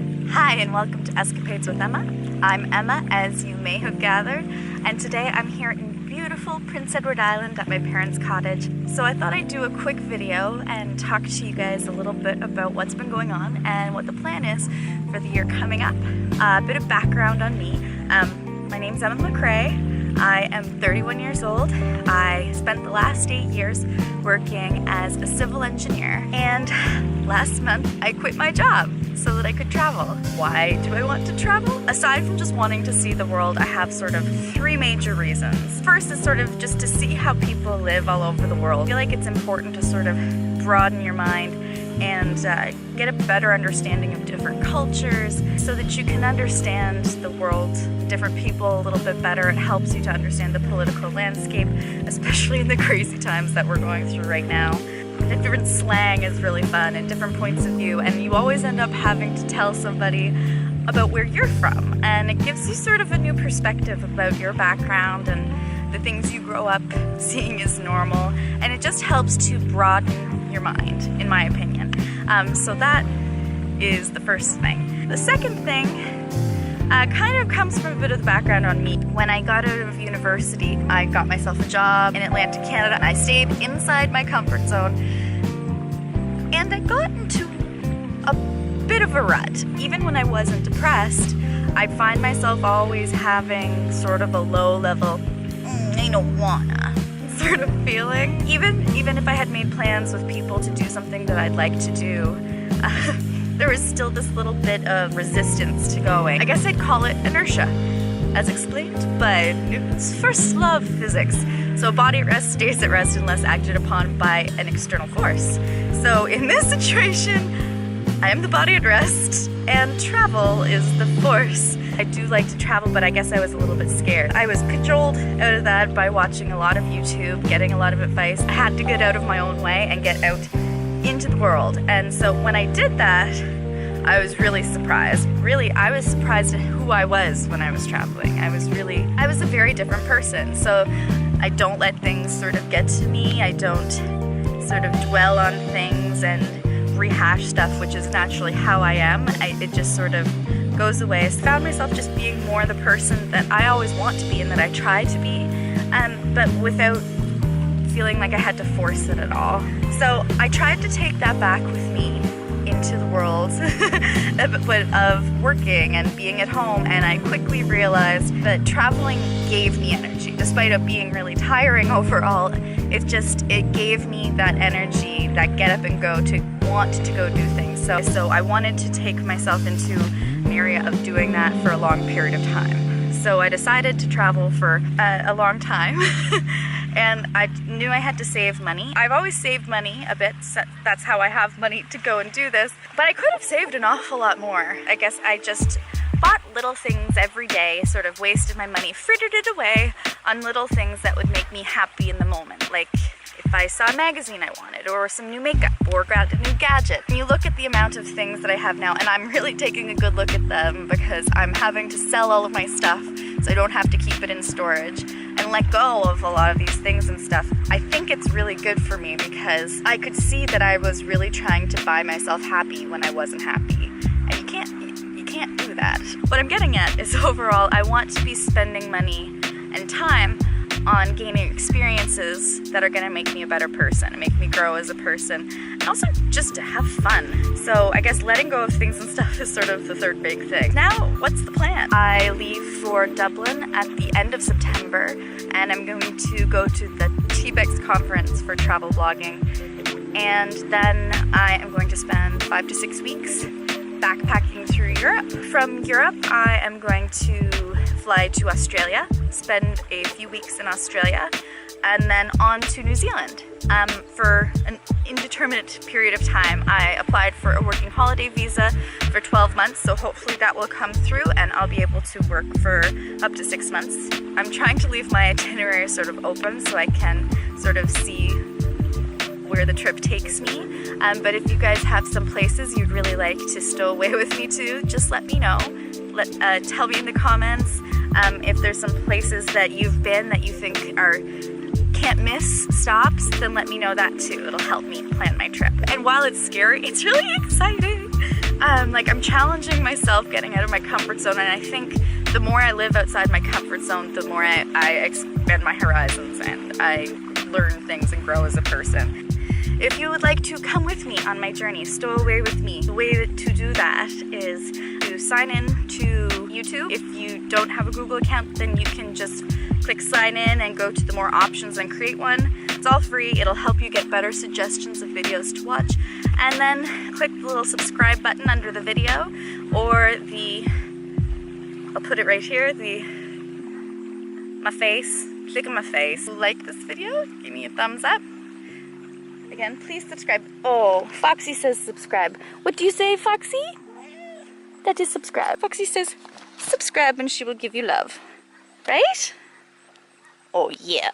Hi and welcome to Escapades with Emma. I'm Emma, as you may have gathered, and today I'm here in beautiful Prince Edward Island at my parents' cottage. So I thought I'd do a quick video and talk to you guys a little bit about what's been going on and what the plan is for the year coming up. A bit of background on me. My name's Emma McRae. I am 31 years old. I spent the last 8 years working as a civil engineer, and last month I quit my job so that I could travel. Why do I want to travel? Aside from just wanting to see the world, I have sort of three major reasons. First is sort of just to see how people live all over the world. I feel like it's important to sort of broaden your mind and get a better understanding of different cultures so that you can understand the world, different people a little bit better. It helps you to understand the political landscape, especially in the crazy times that we're going through right now. The different slang is really fun and different points of view, and you always end up having to tell somebody about where you're from, and it gives you sort of a new perspective about your background and the things you grow up seeing as normal, and it just helps to broaden your mind, in my opinion. So that is the first thing. The second thing kind of comes from a bit of the background on me. When I got out of university, I got myself a job in Atlantic Canada, and I stayed inside my comfort zone, and I got into a bit of a rut. Even when I wasn't depressed, I'd find myself always having sort of a low level, I don't wanna sort of feeling. Even if I had made plans with people to do something that I'd like to do, there was still this little bit of resistance to going. I guess I'd call it inertia, as explained by Newton's first law of physics. So body at rest stays at rest unless acted upon by an external force. So in this situation, I am the body at rest, and travel is the force. I do like to travel, but I guess I was a little bit scared. I was cajoled out of that by watching a lot of YouTube, getting a lot of advice. I had to get out of my own way and get out into the world. And so when I did that, I was really surprised. Really, I was surprised at who I was when I was traveling. I was a very different person. So I don't let things sort of get to me. I don't sort of dwell on things and rehash stuff, which is naturally how I am. It just sort of goes away. I found myself just being more the person that I always want to be and that I try to be, but without feeling like I had to force it at all. So I tried to take that back with me into the world of working and being at home, and I quickly realized that traveling gave me energy. Despite it being really tiring overall, it gave me that energy, that get up and go, to want to go do things. So I wanted to take myself into an area of doing that for a long period of time. So I decided to travel for a long time. And I knew I had to save money. I've always saved money a bit, so that's how I have money to go and do this. But I could have saved an awful lot more. I guess I just bought little things every day, sort of wasted my money, frittered it away on little things that would make me happy in the moment. Like if I saw a magazine I wanted, or some new makeup, or got a new gadget. And you look at the amount of things that I have now, and I'm really taking a good look at them because I'm having to sell all of my stuff so I don't have to keep it in storage and let go of a lot of these things and stuff. I think it's really good for me because I could see that I was really trying to buy myself happy when I wasn't happy. And you can't do that. What I'm getting at is overall, I want to be spending money and time on gaining experiences that are going to make me a better person and make me grow as a person, and also just to have fun. So I guess letting go of things and stuff is sort of the third big thing. Now, what's the plan? I leave for Dublin at the end of September, and I'm going to go to the TBEX conference for travel blogging, and then I am going to spend 5 to 6 weeks backpacking through Europe. From Europe, I am going to fly to Australia, spend a few weeks in Australia, and then on to New Zealand. For an indeterminate period of time. I applied for a working holiday visa for 12 months, so hopefully that will come through and I'll be able to work for up to 6 months. I'm trying to leave my itinerary sort of open so I can sort of see where the trip takes me. But if you guys have some places you'd really like to stow away with me to, just let me know. Tell me in the comments if there's some places that you've been that you think are can't miss stops, then let me know that too. It'll help me plan my trip. And while it's scary, it's really exciting. I'm challenging myself, getting out of my comfort zone, and I think the more I live outside my comfort zone, the more I expand my horizons and I learn things and grow as a person. If you would like to come with me on my journey, stow away with me, the way to do that is to sign in to YouTube. If you don't have a Google account, then you can just click sign in and go to the more options and create one. It's all free. It'll help you get better suggestions of videos to watch. And then click the little subscribe button under the video, or I'll put it right here, my face. Click on my face. Like this video, give me a thumbs up. Again, please subscribe. Oh, Foxy says subscribe. What do you say, Foxy? That is subscribe. Foxy says subscribe and she will give you love. Right? Oh, yeah.